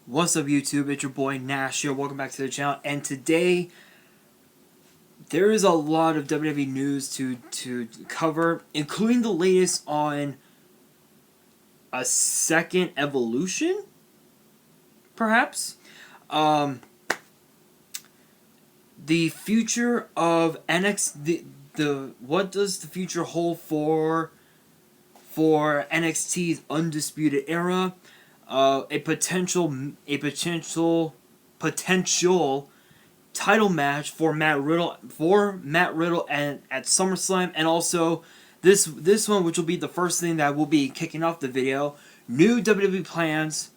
What's up, YouTube? It's your boy Nash here. Welcome back to the channel. And today, there is a lot of WWE news to cover, including the latest on a second Evolution, perhaps. The future of NXT. What does the future hold for NXT's Undisputed Era? A potential title match for Matt Riddle and at SummerSlam, and also this one, which will be the first thing that will be kicking off the video, new WWE plans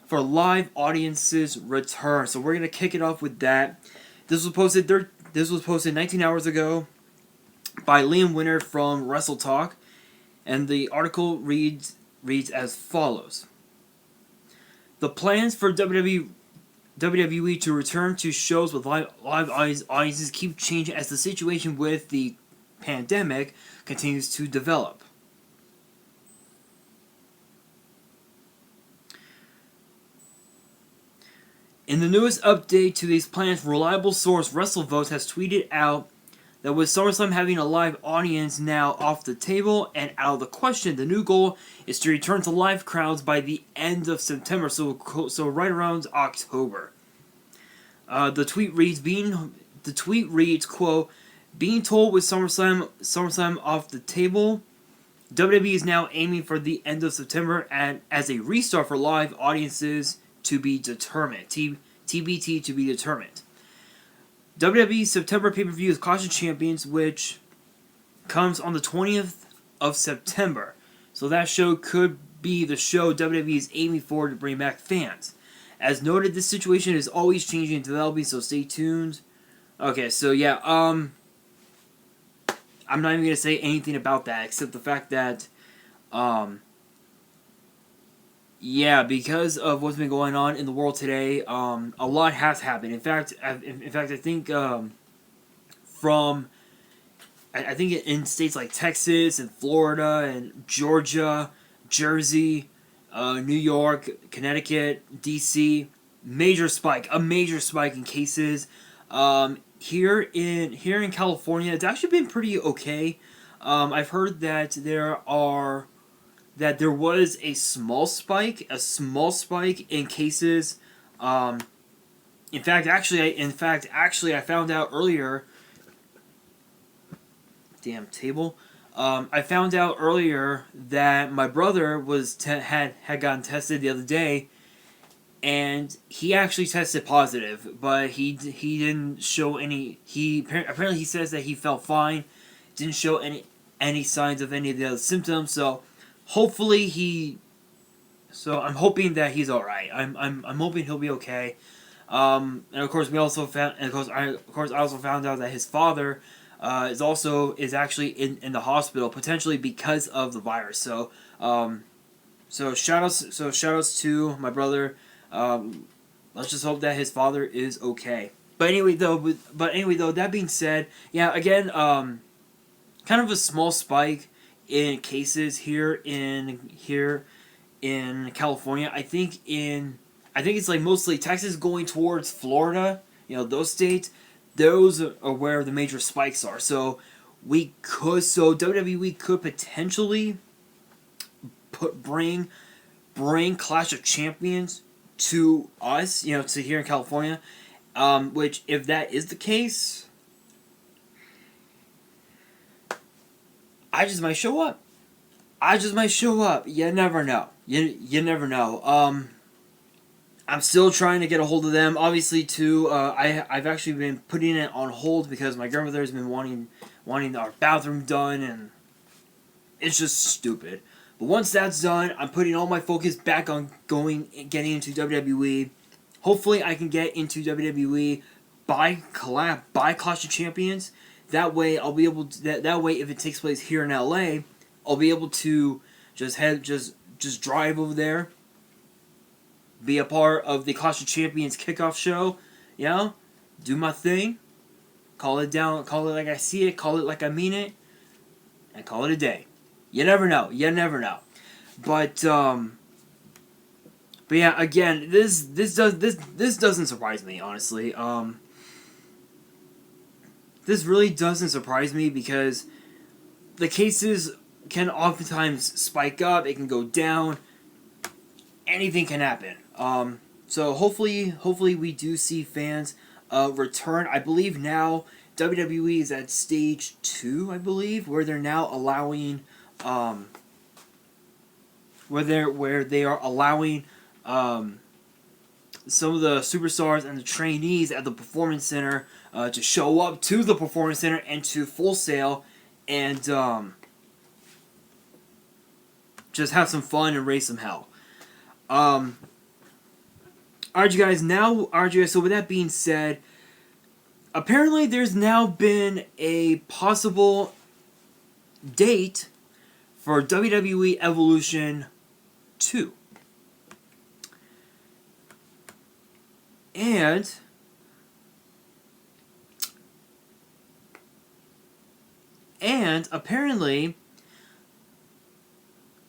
for live audiences return. So we're gonna kick it off with that. This was posted 19 hours ago by Liam Winner from Wrestle Talk, and the article reads as follows. The plans for WWE to return to shows with live audiences keep changing as the situation with the pandemic continues to develop. In the newest update to these plans, reliable source WrestleVotes has tweeted out that with SummerSlam having a live audience now off the table and out of the question, the new goal is to return to live crowds by the end of September, so right around October. The tweet reads, quote, "Being told with SummerSlam off the table, WWE is now aiming for the end of September and as a restart for live audiences to be determined. TBT to be determined. WWE's September pay-per-view is Clash of Champions, which comes on the 20th of September. So that show could be the show WWE is aiming for to bring back fans. As noted, this situation is always changing and developing, so stay tuned." Okay, so yeah, I'm not even going to say anything about that, except the fact that, yeah, because of what's been going on in the world today, a lot has happened. In fact, I think I think in states like Texas and Florida and Georgia, Jersey, New York, Connecticut, DC, a major spike in cases. Here in California, it's actually been pretty okay. I've heard that there was a small spike in cases. In fact, I found out earlier. Damn table. I found out earlier that my brother had gotten tested the other day, and he actually tested positive, but he didn't show any. Apparently he says that he felt fine, didn't show any signs of any of the other symptoms. So hopefully I'm hoping that he's all right. I'm hoping he'll be okay. And of course I also found out that his father is actually in the hospital, potentially because of the virus. So shout outs to my brother. Let's just hope that his father is okay. But anyway though, that being said, yeah, again, kind of a small spike in cases here in California. I think it's like mostly Texas going towards Florida. You know, those states, those are where the major spikes are. So WWE could potentially bring Clash of Champions to us, you know, to here in California. Which, if that is the case, I just might show up. You never know. You never know. I'm still trying to get a hold of them. Obviously, too, I've actually been putting it on hold because my grandmother has been wanting our bathroom done, and it's just stupid. But once that's done, I'm putting all my focus back on getting into WWE. Hopefully, I can get into WWE by Clash of Champions. That way, I'll be able to. That way, if it takes place here in LA, I'll be able to just drive over there, be a part of the Clash of Champions kickoff show, you know, do my thing, call it like I see it, call it like I mean it, and call it a day. You never know. But But yeah, again, this doesn't surprise me, honestly. This really doesn't surprise me because the cases can oftentimes spike up. It can go down. Anything can happen. So hopefully we do see fans return. I believe now WWE is at stage 2, I believe, where they're now allowing where they are allowing some of the superstars and the trainees at the performance center to show up to the performance center and to Full Sail and just have some fun and raise some hell. Alright, you guys. So with that being said, apparently there's now been a possible date for WWE Evolution 2. And apparently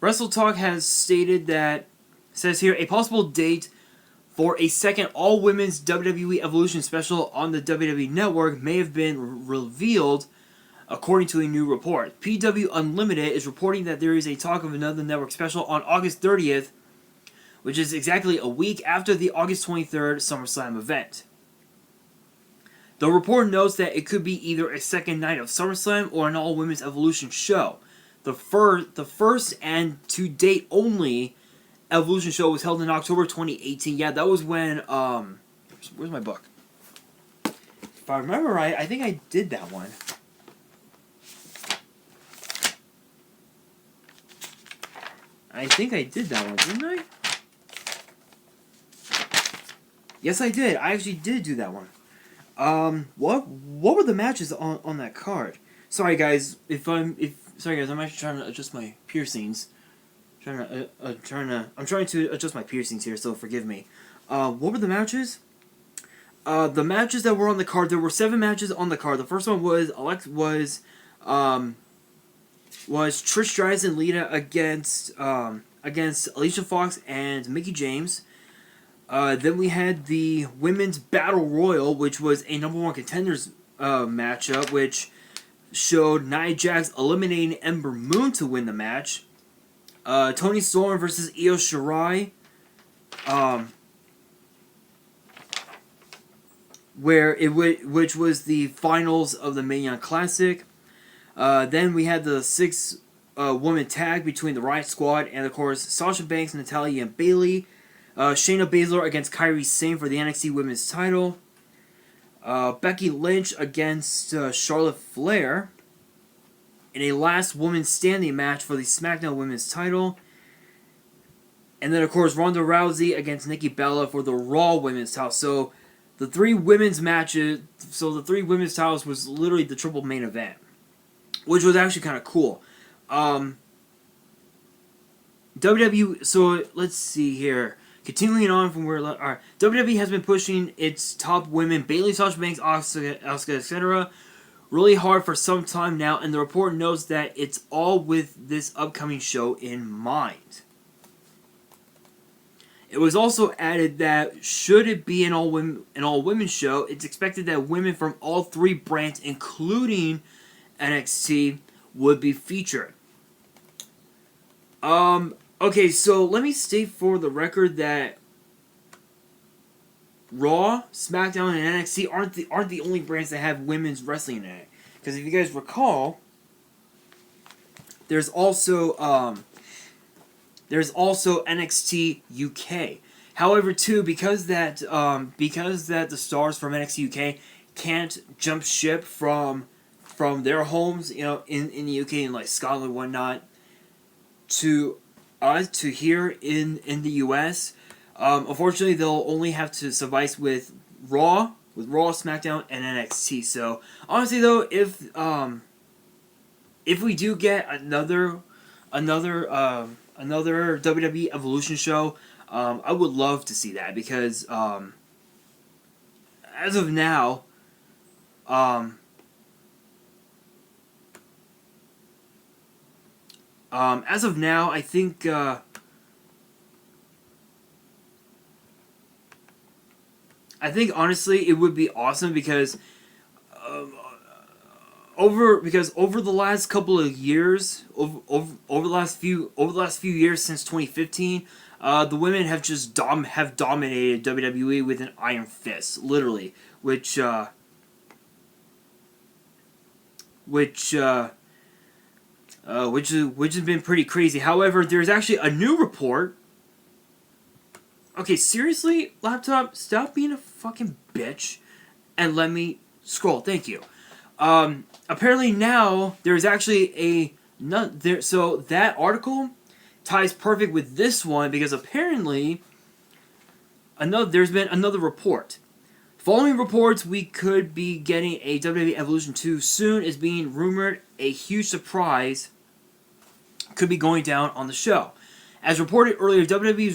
WrestleTalk has stated that, says here, a possible date for a second all-women's WWE Evolution special on the WWE Network may have been revealed, according to a new report. PW Unlimited is reporting that there is a talk of another network special on August 30th, which is exactly a week after the August 23rd SummerSlam event. The report notes that it could be either a second night of SummerSlam or an all-women's Evolution show. The first and to date only Evolution show was held in October 2018. Yeah, that was when where's my book? If I remember right, I think I did that one. I think I did that one, didn't I? Yes, I did. I actually did do that one. What were the matches on that card? Sorry guys, I'm actually trying to adjust my piercings. I'm trying to adjust my piercings here, so forgive me. What were the matches? The matches that were on the card, there were 7 matches on the card. The first one was Trish Stratus and Lita against Alicia Fox and Mickie James. Then we had the Women's Battle Royal, which was a number 1 contenders matchup, which showed Nia Jax eliminating Ember Moon to win the match. Toni Storm versus Io Shirai, which was the finals of the Mae Young Classic. Then we had the 6-woman tag between the Riot Squad and, of course, Sasha Banks, Natalya, and Bayley. Shayna Baszler against Kairi Sane for the NXT Women's title. Becky Lynch against Charlotte Flair in a last woman standing match for the SmackDown Women's title. And then, of course, Ronda Rousey against Nikki Bella for the Raw Women's title. So the 3 women's matches, the 3 women's titles was literally the triple main event, which was actually kind of cool. WWE, so let's see here. Continuing on from where WWE has been pushing its top women, Bayley, Sasha Banks, Asuka, etc., really hard for some time now, and the report notes that it's all with this upcoming show in mind. It was also added that should it be an all-women show, it's expected that women from all 3 brands, including NXT, would be featured. Okay, so let me state for the record that Raw, SmackDown, and NXT aren't the only brands that have women's wrestling in it. Because if you guys recall, there's also NXT UK. However, too, because that the stars from NXT UK can't jump ship from their homes, in the UK and like Scotland and whatnot, to here in the US, unfortunately they'll only have to suffice with Raw, SmackDown, and NXT. So honestly though, if we do get another WWE Evolution show, I would love to see that because as of now, I think I think honestly it would be awesome because over the last couple of years, over the last few years since 2015, the women have just dominated WWE with an iron fist, literally, which has been pretty crazy. However, there's actually a new report. Okay, seriously, laptop, stop being a fucking bitch and let me scroll. Thank you. Apparently now there's actually so that article ties perfect with this one because apparently there's been another report. Following reports we could be getting a WWE Evolution 2 soon is being rumored a huge surprise could be going down on the show. As reported earlier, WWE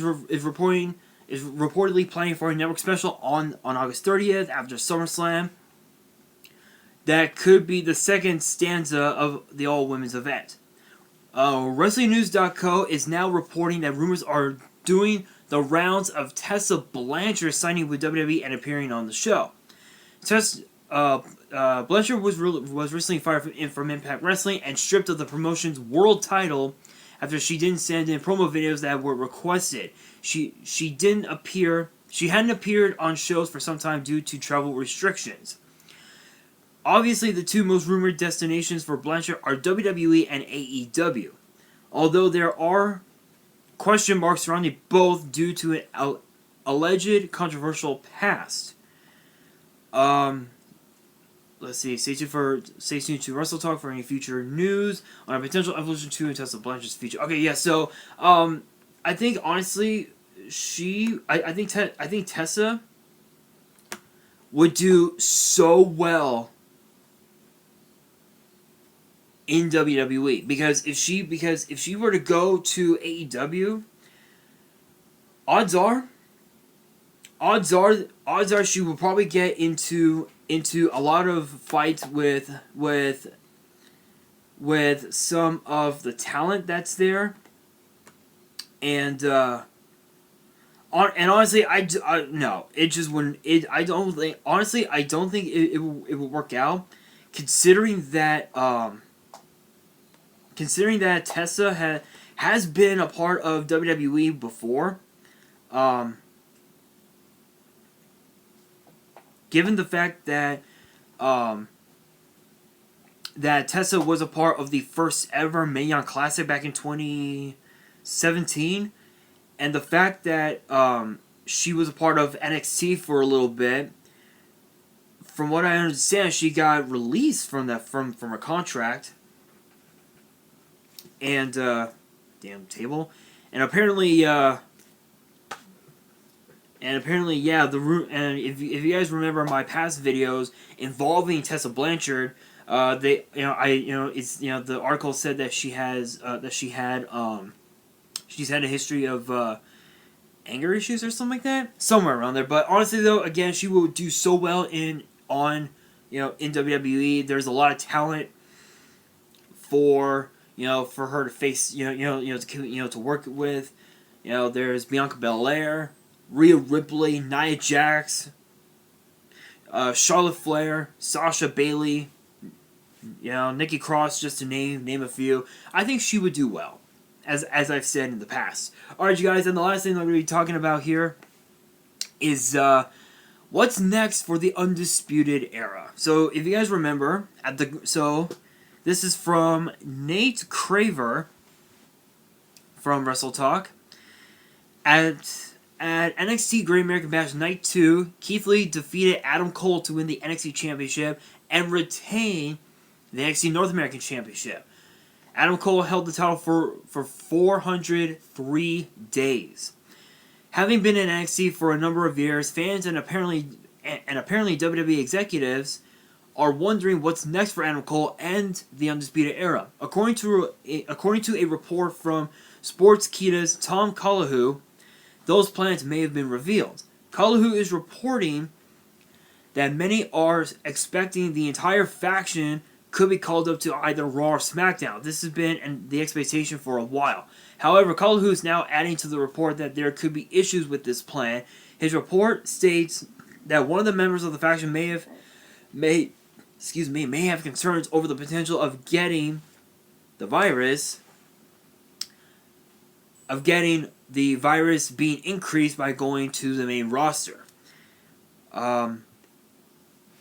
is reportedly planning for a network special on August 30th after SummerSlam. That could be the second stanza of the all-women's event. WrestlingNews.co is now reporting that rumors are doing the rounds of Tessa Blanchard signing with WWE and appearing on the show. Blanchard was recently fired from Impact Wrestling and stripped of the promotion's world title after she didn't send in promo videos that were requested. She hadn't appeared on shows for some time due to travel restrictions. Obviously, the two most rumored destinations for Blanchard are WWE and AEW, although there are question marks surrounding both due to an alleged controversial past. Let's see. Stay tuned to Wrestle Talk for any future news on a potential Evolution 2 and Tessa Blanchard's future. Okay, yeah. So, I think honestly, I think Tessa would do so well in WWE because if she were to go to AEW, odds are she will probably get into a lot of fights with some of the talent that's there, and honestly, no, it just wouldn't. I don't think it will work out, considering that Tessa has been a part of WWE before. Given the fact that Tessa was a part of the first ever Mae Young Classic back in 2017, and the fact that she was a part of NXT for a little bit, from what I understand, she got released from her contract. And damn table, and apparently, yeah. If you guys remember my past videos involving Tessa Blanchard, the article said that she's had a history of anger issues or something like that, somewhere around there. But honestly, though, again, she will do so well in WWE. There's a lot of talent for her to face, to work with. There's Bianca Belair, Rhea Ripley, Nia Jax, Charlotte Flair, Sasha Bayley, Nikki Cross, just to name a few. I think she would do well, as I've said in the past. Alright, you guys, and the last thing I'm going to be talking about here is what's next for the Undisputed Era. So, if you guys remember, this is from Nate Craver from Wrestle Talk. At NXT Great American Bash Night 2, Keith Lee defeated Adam Cole to win the NXT Championship and retain the NXT North American Championship. Adam Cole held the title for 403 days. Having been in NXT for a number of years, fans and apparently WWE executives are wondering what's next for Adam Cole and the Undisputed Era. According to a report from Sportskeeda's Tom Collahu, those plans may have been revealed. Collahu is reporting that many are expecting the entire faction could be called up to either Raw or SmackDown. This has been the expectation for a while. However, Collahu is now adding to the report that there could be issues with this plan. His report states that one of the members of the faction may have concerns over the potential of getting the virus, being increased by going to the main roster.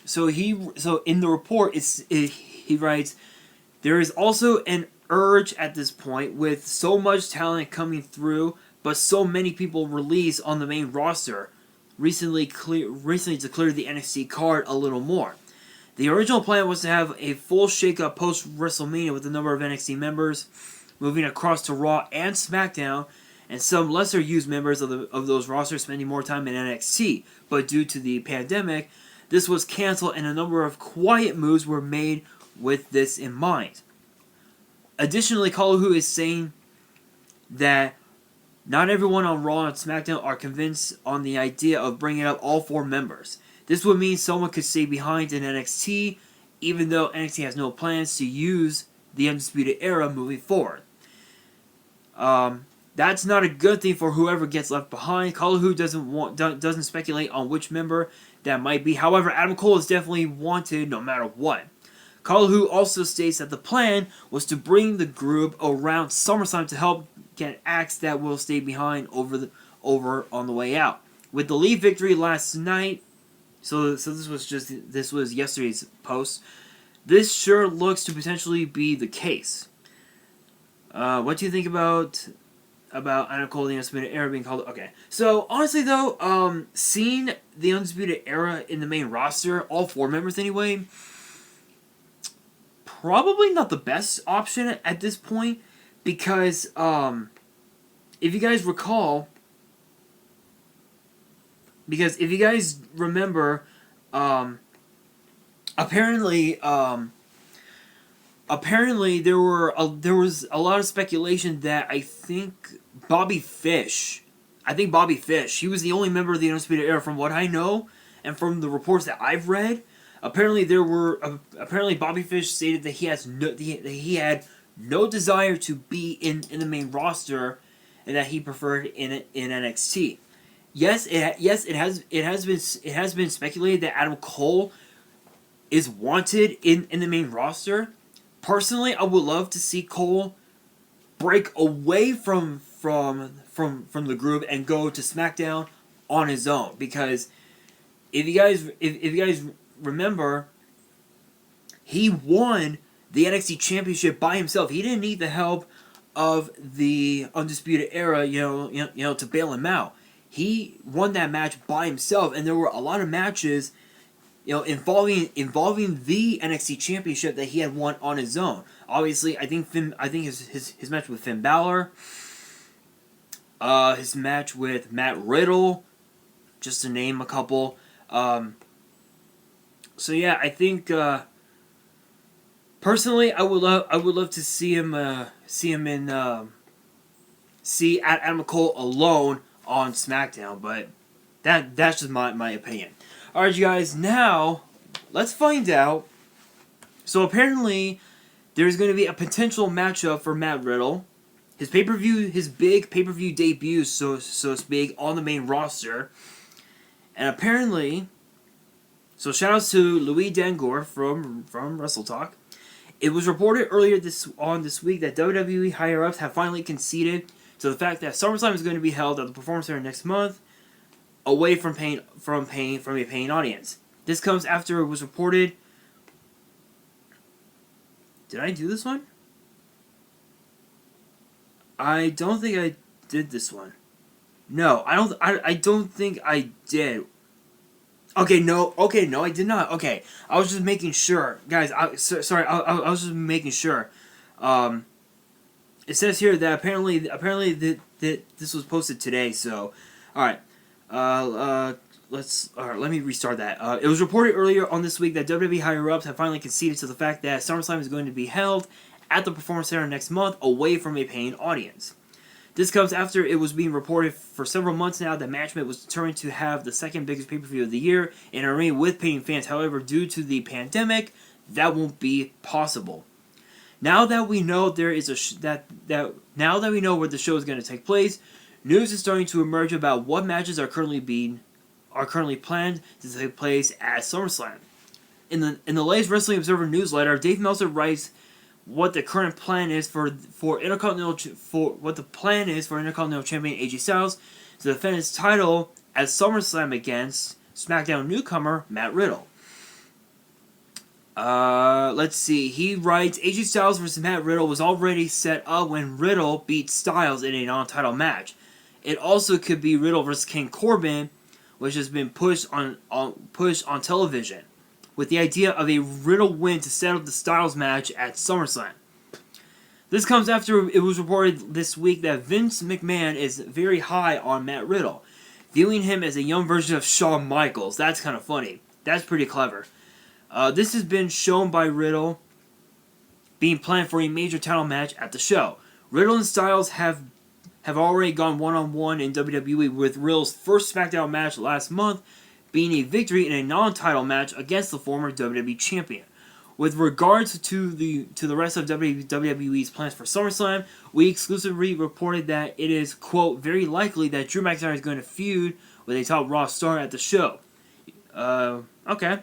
So in the report, he writes, there is also an urge at this point with so much talent coming through, but so many people released on the main roster recently to clear the NXT card a little more. The original plan was to have a full shakeup post WrestleMania with a number of NXT members moving across to Raw and SmackDown, and some lesser used members of those rosters spending more time in NXT. But due to the pandemic, this was canceled, and a number of quiet moves were made with this in mind. Additionally, Kaluhu is saying that not everyone on Raw and SmackDown are convinced on the idea of bringing up all 4 members. This would mean someone could stay behind in NXT, even though NXT has no plans to use the Undisputed Era moving forward. That's not a good thing for whoever gets left behind. Kaluhu doesn't speculate on which member that might be. However, Adam Cole is definitely wanted no matter what. Kaluhu also states that the plan was to bring the group around SummerSlam to help get acts that will stay behind over on the way out. With the lead victory last night, so this was yesterday's post. This sure looks to potentially be the case. What do you think about Adam Cole, the Undisputed Era being called? Okay, so honestly though, seeing the Undisputed Era in the main roster, all 4 members anyway, probably not the best option at this point, because if you guys recall, if you guys remember, apparently there was a lot of speculation that I think Bobby Fish, he was the only member of the Undisputed Era from what I know, and from the reports that I've read. Apparently Bobby Fish stated that he had no desire to be in the main roster, and that he preferred in NXT. Yes, it has been speculated that Adam Cole is wanted in the main roster. Personally, I would love to see Cole break away from the group and go to SmackDown on his own, because if you guys remember, he won the NXT Championship by himself. He didn't need the help of the Undisputed Era, to bail him out. He won that match by himself, and there were a lot of matches, involving the NXT Championship that he had won on his own. Obviously, I think his match with Finn Balor, his match with Matt Riddle, just to name a couple. So yeah, I think personally, I would love to see Adam Cole alone on SmackDown, but that's just my opinion. Alright, you guys, now let's find out. So apparently there's going to be a potential matchup for Matt Riddle. His big pay-per-view debut, so to speak, on the main roster. And apparently, so shoutouts to Louis Dangor from Wrestle Talk. It was reported earlier this week that WWE higher-ups have finally conceded to the fact that SummerSlam is going to be held at the Performance Center next month, away from a paying audience. This comes after it was reported. Did I do this one? I don't think I did this one. No, I don't think I did. Okay, no, I did not. Okay, I was just making sure, guys. Sorry, I was just making sure. It says here that apparently that this was posted today. So, all right. Let me restart that. It was reported earlier on this week that WWE higher-ups have finally conceded to the fact that SummerSlam is going to be held at the Performance Center next month, away from a paying audience. This comes after it was being reported for several months now that management was determined to have the second biggest pay-per-view of the year in an arena with paying fans. However, due to the pandemic, that won't be possible. Now that we know now that we know where the show is going to take place, news is starting to emerge about what matches are currently being are currently planned to take place at SummerSlam. In the latest Wrestling Observer newsletter, Dave Meltzer writes what the current plan is for Intercontinental Champion AJ Styles to defend his title at SummerSlam against SmackDown newcomer Matt Riddle. Let's see. He writes, AJ Styles versus Matt Riddle was already set up when Riddle beat Styles in a non-title match. It also could be Riddle versus King Corbin, which has been pushed on television, with the idea of a Riddle win to set up the Styles match at SummerSlam. This comes after it was reported this week that Vince McMahon is very high on Matt Riddle, viewing him as a young version of Shawn Michaels. That's kind of funny. That's pretty clever. This has been shown by Riddle being planned for a major title match at the show. Riddle and Styles have already gone one-on-one in WWE, with Riddle's first SmackDown match last month being a victory in a non-title match against the former WWE champion. With regards to the rest of WWE's plans for SummerSlam, we exclusively reported that it is, quote, very likely that Drew McIntyre is going to feud with a top Raw star at the show. Okay.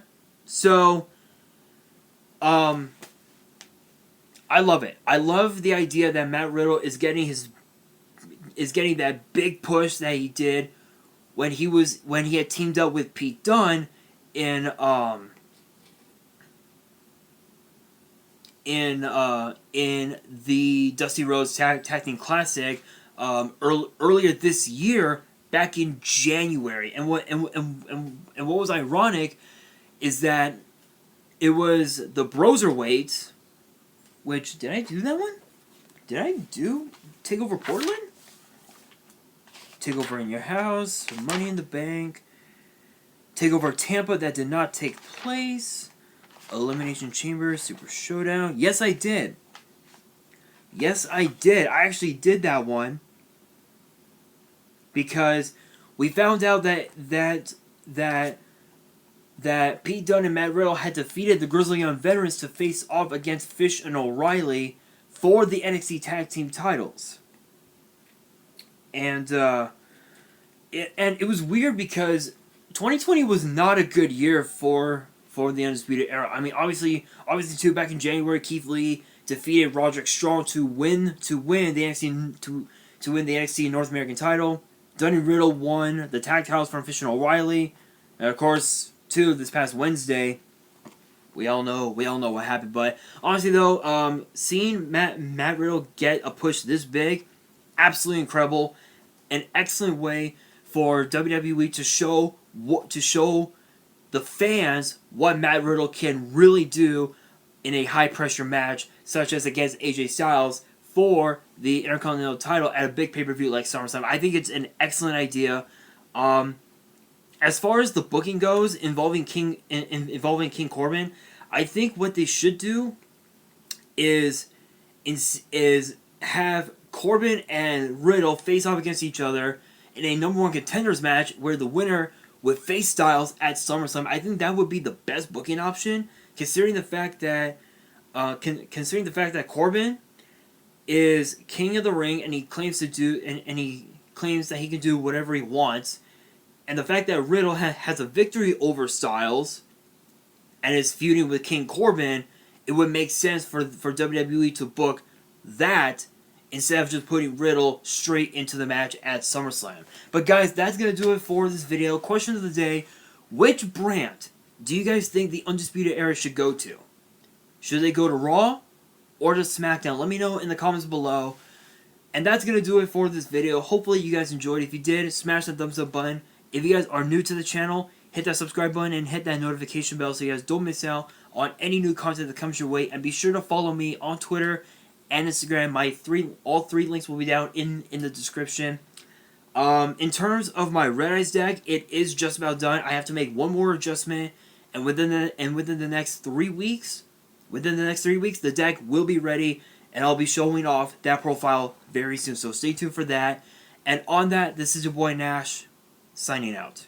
So, I love it. I love the idea that Matt Riddle is getting that big push that he did when he had teamed up with Pete Dunne in the Dusty Rhodes Tag Team Classic earlier this year, back in January. And what was ironic is that it was the Broserweight, which, did I do that one? Did I do Takeover Portland? Takeover in Your House, Money in the Bank, Takeover Tampa that did not take place, Elimination Chamber, Super Showdown. Yes, I did. Yes, I did. I actually did that one because we found out that Pete Dunne and Matt Riddle had defeated the Grizzly Young Veterans to face off against Fish and O'Reilly for the NXT Tag Team titles. And it was weird because 2020 was not a good year for the Undisputed Era. I mean, obviously too, back in January, Keith Lee defeated Roderick Strong to win the NXT North American title. Dunne and Riddle won the tag titles from Fish and O'Reilly. And of course, too, this past Wednesday, we all know what happened. But honestly, though, seeing Matt Riddle get a push this big, absolutely incredible. An excellent way for WWE to show the fans what Matt Riddle can really do in a high pressure match, such as against AJ Styles for the Intercontinental title at a big pay-per-view like SummerSlam. I think it's an excellent idea. As far as the booking goes involving King Corbin, I think what they should do is have Corbin and Riddle face off against each other in a number one contenders match where the winner would face Styles at SummerSlam. I think that would be the best booking option, considering the fact that Corbin is king of the ring and he claims that he can do whatever he wants, and the fact that Riddle has a victory over Styles and is feuding with King Corbin. It would make sense for WWE to book that instead of just putting Riddle straight into the match at SummerSlam. But guys, that's going to do it for this video. Question of the day: which brand do you guys think the Undisputed Era should go to? Should they go to Raw or to SmackDown? Let me know in the comments below. And that's going to do it for this video. Hopefully you guys enjoyed. If you did, smash that thumbs up button. If you guys are new to the channel, hit that subscribe button and hit that notification bell so you guys don't miss out on any new content that comes your way. And be sure to follow me on Twitter and Instagram. All three links will be down in the description. In terms of my Red Eyes deck, it is just about done. I have to make one more adjustment, and within the next 3 weeks, the deck will be ready, and I'll be showing off that profile very soon. So stay tuned for that. And on that, this is your boy Nash, signing out.